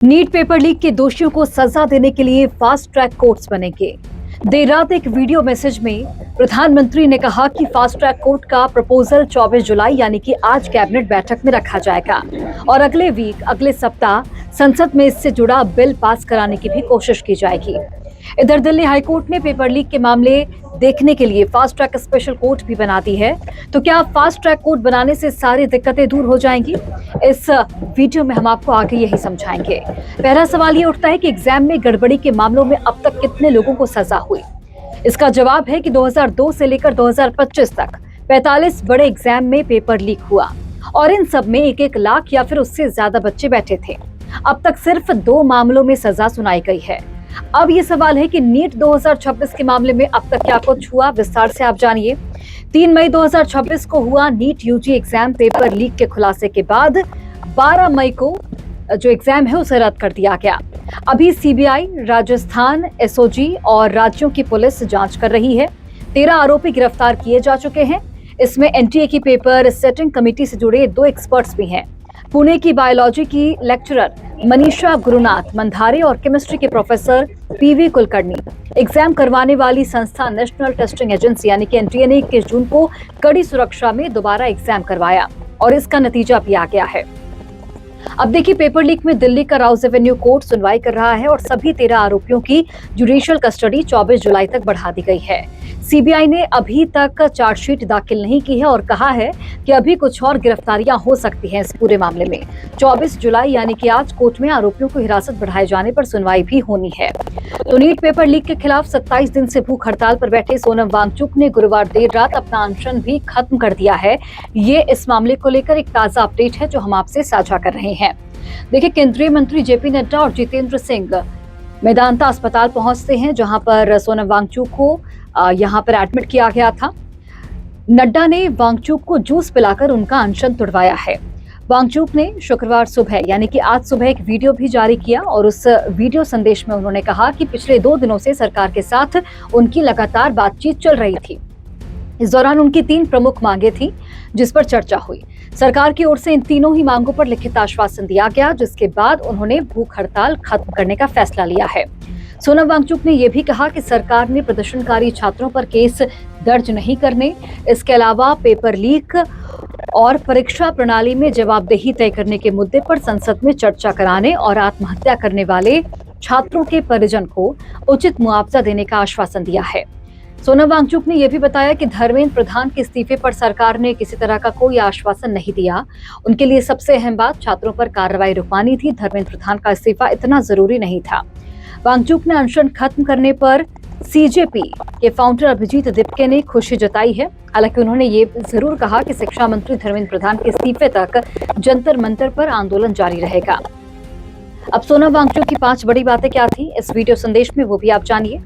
NEET paper leak के दोषियों को सजा देने के लिए फास्ट ट्रैक कोर्ट्स बनेंगे। देर रात एक वीडियो मैसेज में प्रधानमंत्री ने कहा कि फास्ट ट्रैक कोर्ट का प्रपोजल 24 जुलाई यानी कि आज कैबिनेट बैठक में रखा जाएगा और अगले सप्ताह संसद में इससे जुड़ा बिल पास कराने की भी कोशिश की जाएगी। इधर दिल्ली हाईकोर्ट ने पेपर लीक के मामले देखने के लिए फास्ट ट्रैक स्पेशल कोर्ट भी बना दी है। तो क्या फास्ट ट्रैक कोर्ट बनाने से सारी दिक्कतें दूर हो जाएंगी? इस वीडियो में हम आपको आगे यही समझाएंगे। पहला सवाल ये उठता है कि एग्जाम में गड़बड़ी के मामलों में अब तक कितने लोगों को सजा हुई? इसका जवाब है कि 2002 से लेकर 2025 तक 45 बड़े एग्जाम में पेपर लीक हुआ और इन सब में 1-1 लाख या फिर उससे ज्यादा बच्चे बैठे थे। अब तक सिर्फ 2 मामलों में सजा सुनाई गई है। अब ये सवाल है कि नीट 2026 के मामले में अब तक क्या कुछ हुआ, विस्तार से आप जानिए। 3 मई 2026 को हुआ NEET UG exam paper leak के खुलासे के बाद 12 मई को जो एग्जाम है उसे रद्द कर दिया गया। अभी सीबीआई, राजस्थान एसओजी और राज्यों की पुलिस जांच कर रही है। 13 आरोपी गिरफ्तार किए जा चुके हैं। इसमें एनटीए की पेपर सेटिंग कमेटी से जुड़े 2 एक्सपर्ट्स भी हैं। पुणे की बायोलॉजी की लेक्चरर मनीषा गुरुनाथ मंधारे और केमिस्ट्री के प्रोफेसर पीवी कुलकर्णी। एग्जाम करवाने वाली संस्था नेशनल टेस्टिंग एजेंसी यानी कि एनटीए ने 21 जून को कड़ी सुरक्षा में दोबारा एग्जाम करवाया और इसका नतीजा भी आ गया है। अब देखिए, पेपर लीक में दिल्ली का राउज एवेन्यू कोर्ट सुनवाई कर रहा है और सभी 13 आरोपियों की जुडिशियल कस्टडी 24 जुलाई तक बढ़ा दी गई है। सीबीआई ने अभी तक चार्जशीट दाखिल नहीं की है और कहा है कि अभी कुछ और गिरफ्तारियां हो सकती हैं इस पूरे मामले में। 24 जुलाई यानी कि आज कोर्ट में आरोपियों को हिरासत बढ़ाए जाने पर सुनवाई भी होनी है। तो नीट पेपर लीक के खिलाफ 27 दिन से भूख हड़ताल पर बैठे सोनम वांगचुक ने गुरुवार देर रात अपना अनशन भी खत्म कर दिया है। ये इस मामले को लेकर एक ताजा अपडेट है जो हम आपसे साझा कर रहे हैं। देखिए, केंद्रीय मंत्री जेपी नड्डा और जितेंद्र सिंह मेदांता अस्पताल पहुंचते हैं जहां पर सोनम वांगचुक को यहां पर एडमिट किया गया था। नड्डा ने वांगचुक को जूस पिलाकर उनका अनशन तुड़वाया है। वांगचुक ने शुक्रवार सुबह यानी कि आज सुबह एक वीडियो भी जारी किया और उस वीडियो संदेश में उन्होंने कहा कि पिछले 2 दिनों से सरकार के साथ उनकी लगातार बातचीत चल रही थी। इस दौरान उनकी 3 प्रमुख मांगे थी जिस पर चर्चा हुई। सरकार की ओर से इन तीनों ही मांगों पर लिखित आश्वासन दिया गया, जिसके बाद उन्होंने भूख हड़ताल खत्म करने का फैसला लिया है। सोनम वांगचुक ने यह भी कहा कि सरकार ने प्रदर्शनकारी छात्रों पर केस दर्ज नहीं करने, इसके अलावा पेपर लीक और परीक्षा प्रणाली में जवाबदेही तय करने के मुद्दे पर संसद में चर्चा कराने और आत्महत्या करने वाले छात्रों के परिजन को उचित मुआवजा देने का आश्वासन दिया है। सोनम वांगचुक ने यह भी बताया कि धर्मेंद्र प्रधान के इस्तीफे पर सरकार ने किसी तरह का कोई आश्वासन नहीं दिया। उनके लिए सबसे अहम बात छात्रों पर कार्रवाई रुकवानी थी। धर्मेंद्र प्रधान का इस्तीफा इतना जरूरी नहीं था। वांगचुक ने अनशन खत्म करने पर सीजेपी के फाउंडर अभिजीत दिपके ने खुशी जताई है। हालांकि उन्होंने ये जरूर कहा कि शिक्षा मंत्री धर्मेंद्र प्रधान के इस्तीफे तक जंतर मंतर पर आंदोलन जारी रहेगा। अब सोनम वांगचुक की 5 बड़ी बातें क्या थी इस वीडियो संदेश में, वो भी आप जानिए।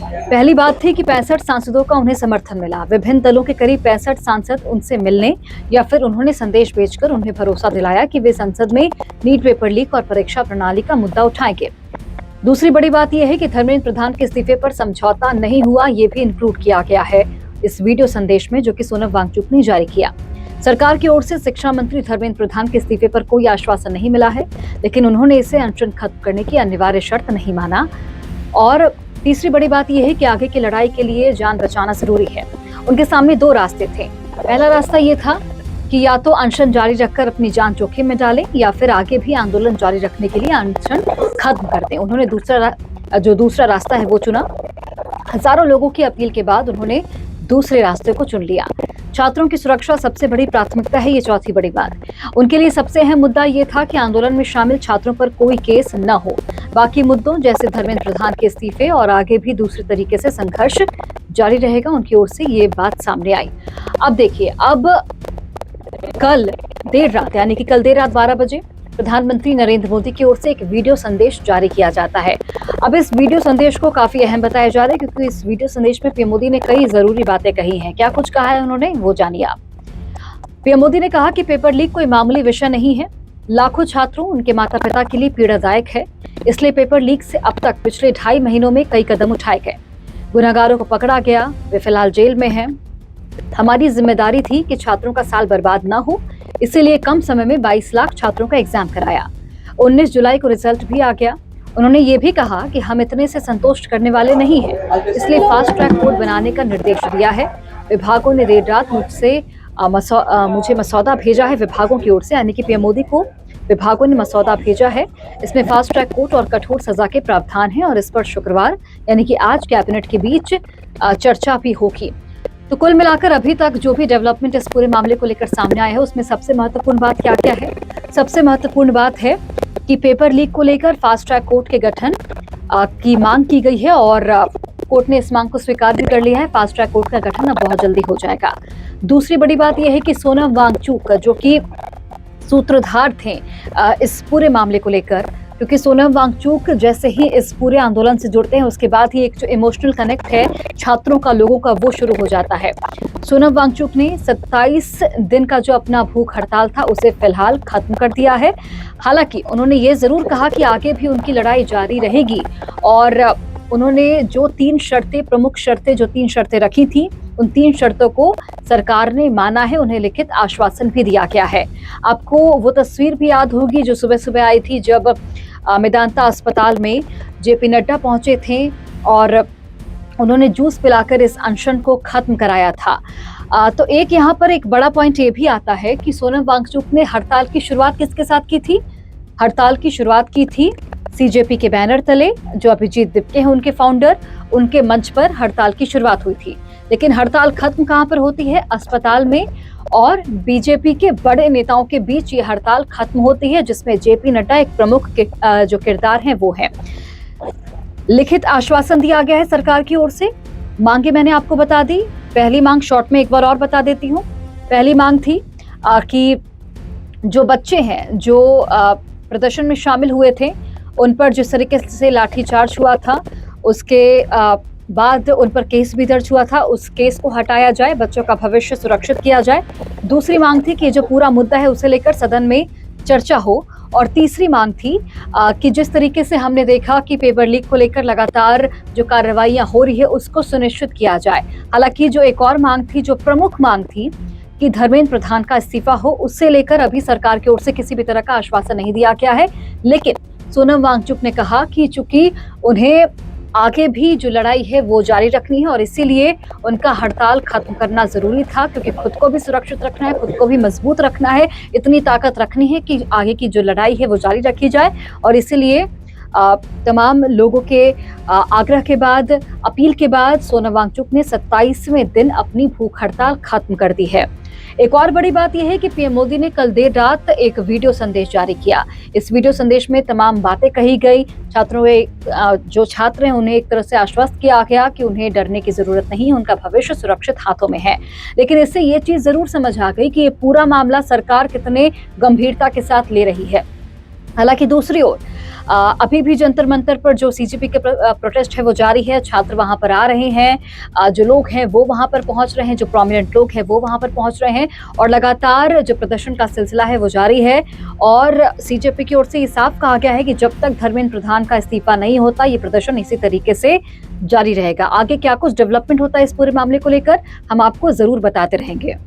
पहली बात थी कि 65 सांसदों का उन्हें समर्थन मिला। विभिन्न दलों के करीब 65 सांसद उनसे मिलने या फिर उन्होंने संदेश भेजकर उन्हें भरोसा दिलाया कि वे संसद में नीट पेपर लीक और परीक्षा प्रणाली का मुद्दा उठाएंगे। दूसरी बड़ी बात यह है कि धर्मेंद्र प्रधान के इस्तीफे पर समझौता नहीं हुआ, ये भी इंक्लूड किया गया है इस वीडियो संदेश में जो कि सोनम वांगचुक ने जारी किया। सरकार की ओर से शिक्षा मंत्री धर्मेंद्र प्रधान के इस्तीफे पर कोई आश्वासन नहीं मिला है, लेकिन उन्होंने इसे अनशन खत्म करने की अनिवार्य शर्त नहीं माना। और तीसरी बड़ी बात यह है कि आगे की लड़ाई के लिए जान बचाना जरूरी है। उनके सामने 2 रास्ते थे। पहला रास्ता ये था कि या तो अनशन जारी रखकर अपनी जान जोखिम में डालें या फिर आगे भी आंदोलन जारी रखने के लिए अनशन खत्म कर दें। उन्होंने दूसरा रास्ता है वो चुना। हजारों लोगों की अपील के बाद उन्होंने दूसरे रास्ते को चुन लिया। छात्रों की सुरक्षा सबसे बड़ी प्राथमिकता है, ये चौथी बड़ी बात। उनके लिए सबसे अहम मुद्दा ये था कि आंदोलन में शामिल छात्रों पर कोई केस न हो। बाकी मुद्दों जैसे धर्मेंद्र प्रधान के इस्तीफे और आगे भी दूसरे तरीके से संघर्ष जारी रहेगा, उनकी ओर से ये बात सामने आई। अब देखिए, अब कल देर रात यानी कि कल देर रात 12 बजे प्रधानमंत्री नरेंद्र मोदी की ओर से एक वीडियो संदेश जारी किया जाता है। अब इस वीडियो संदेश को काफी अहम बताया जा रहा है क्योंकि इस वीडियो संदेश में पीएम मोदी ने कई जरूरी बातें कही हैं। क्या कुछ कहा है उन्होंने, वो जानिए आप। पीएम मोदी ने कहा कि पेपर लीक कोई मामूली विषय नहीं है। लाखों छात्रों, उनके माता पिता के लिए पीड़ादायक है। इसलिए पेपर लीक से अब तक पिछले 2.5 महीनों में कई कदम उठाए गए। गुनहगारों को पकड़ा गया, वे फिलहाल जेल में हैं। हमारी जिम्मेदारी थी कि छात्रों का साल बर्बाद न हो, इसीलिए कम समय में 22 लाख छात्रों का एग्जाम कराया। 19 जुलाई को रिजल्ट भी आ गया। उन्होंने ये भी कहा कि हम इतने से संतुष्ट करने वाले नहीं हैं, इसलिए फास्ट ट्रैक कोर्ट बनाने का निर्देश दिया है। विभागों ने देर रात मुझे मसौदा भेजा है विभागों की ओर से, यानी कि पीएम मोदी को विभागों ने मसौदा भेजा है। इसमें फास्ट ट्रैक कोर्ट और कठोर सजा के प्रावधान हैं और इस पर शुक्रवार यानी कि आज कैबिनेट के बीच चर्चा भी होगी। तो कुल मिलाकर अभी तक जो भी डेवलपमेंट इस पूरे मामले को लेकर सामने आया है, उसमें सबसे महत्वपूर्ण बात क्या क्या है? सबसे महत्वपूर्ण बात है कि पेपर लीक को लेकर फास्ट ट्रैक कोर्ट के गठन की मांग की गई है और कोर्ट ने इस मांग को स्वीकार भी कर लिया है। फास्ट ट्रैक कोर्ट का गठन अब बहुत जल्दी हो जाएगा। दूसरी बड़ी बात यह है कि सोनम वांगचुक जो कि सूत्रधार थे इस पूरे मामले को लेकर, क्योंकि सोनम वांगचुक जैसे ही इस पूरे आंदोलन से जुड़ते हैं उसके बाद ही एक जो इमोशनल कनेक्ट है छात्रों का, लोगों का, वो शुरू हो जाता है। सोनम वांगचुक ने 27 दिन का जो अपना भूख हड़ताल था उसे फिलहाल खत्म कर दिया है। हालांकि उन्होंने ये जरूर कहा कि आगे भी उनकी लड़ाई जारी रहेगी और उन्होंने जो 3 शर्तें, प्रमुख शर्तें, जो 3 शर्तें रखी थी, उन 3 शर्तों को सरकार ने माना है। उन्हें लिखित आश्वासन भी दिया गया है। आपको वो तस्वीर भी याद होगी जो सुबह सुबह आई थी जब मेदांता अस्पताल में जेपी नड्डा पहुंचे थे और उन्होंने जूस पिलाकर इस अनशन को खत्म कराया था। तो एक यहाँ पर एक बड़ा पॉइंट ये भी आता है कि सोनम वांगचुक ने हड़ताल की शुरुआत किसके साथ की थी? हड़ताल की शुरुआत की थी सीजेपी के बैनर तले, जो अभिजीत दिप्टे हैं उनके फाउंडर, उनके मंच पर हड़ताल की शुरुआत हुई थी। लेकिन हड़ताल खत्म कहां पर होती है? अस्पताल में, और बीजेपी के बड़े नेताओं के बीच ये हड़ताल खत्म होती है, जिसमें जेपी नड्डा एक प्रमुख जो किरदार हैं वो है। लिखित आश्वासन दिया गया है सरकार की ओर से। मांगे मैंने आपको बता दी। पहली मांग शॉर्ट में एक बार और बता देती हूँ। पहली मांग थी कि जो बच्चे हैं जो प्रदर्शन में शामिल हुए थे उन पर जिस तरीके से लाठीचार्ज हुआ था, उसके बाद उन पर केस भी दर्ज हुआ था, उस केस को हटाया जाए, बच्चों का भविष्य सुरक्षित किया जाए। दूसरी मांग थी कि जो पूरा मुद्दा है उसे लेकर सदन में चर्चा हो। और तीसरी मांग थी कि जिस तरीके से हमने देखा कि पेपर लीक को लेकर लगातार जो कार्रवाइयां हो रही है उसको सुनिश्चित किया जाए। हालांकि जो एक और मांग थी, जो प्रमुख मांग थी कि धर्मेंद्र प्रधान का इस्तीफा हो, उससे लेकर अभी सरकार की ओर से किसी भी तरह का आश्वासन नहीं दिया गया है। लेकिन सोनम वांगचुक ने कहा कि चूंकि उन्हें आगे भी जो लड़ाई है वो जारी रखनी है और इसीलिए उनका हड़ताल खत्म करना जरूरी था, क्योंकि खुद को भी सुरक्षित रखना है, खुद को भी मजबूत रखना है, इतनी ताकत रखनी है कि आगे की जो लड़ाई है वो जारी रखी जाए। और इसीलिए तमाम लोगों के आग्रह के बाद, अपील के बाद सोनम वांगचुक ने 27वें दिन अपनी भूख हड़ताल खत्म कर दी है। एक और बड़ी बात यह है कि पीएम मोदी ने कल देर रात एक वीडियो संदेश जारी किया। इस वीडियो संदेश में तमाम बातें कही गई। जो छात्र हैं उन्हें एक तरह से आश्वस्त किया गया कि उन्हें डरने की जरूरत नहीं है, उनका भविष्य सुरक्षित हाथों में है। लेकिन इससे ये चीज जरूर समझ आ गई कि ये पूरा मामला सरकार कितने गंभीरता के साथ ले रही है। हालांकि दूसरी ओर अभी भी जंतर मंतर पर जो सीजेपी के प्रोटेस्ट है वो जारी है। छात्र वहां पर आ रहे हैं, जो लोग हैं वो वहां पर पहुंच रहे हैं, जो प्रोमिनेंट लोग हैं वो वहां पर पहुंच रहे हैं और लगातार जो प्रदर्शन का सिलसिला है वो जारी है। और सीजेपी की ओर से ये साफ कहा गया है कि जब तक धर्मेंद्र प्रधान का इस्तीफा नहीं होता ये प्रदर्शन इसी तरीके से जारी रहेगा। आगे क्या कुछ डेवलपमेंट होता है इस पूरे मामले को लेकर हम आपको जरूर बताते रहेंगे।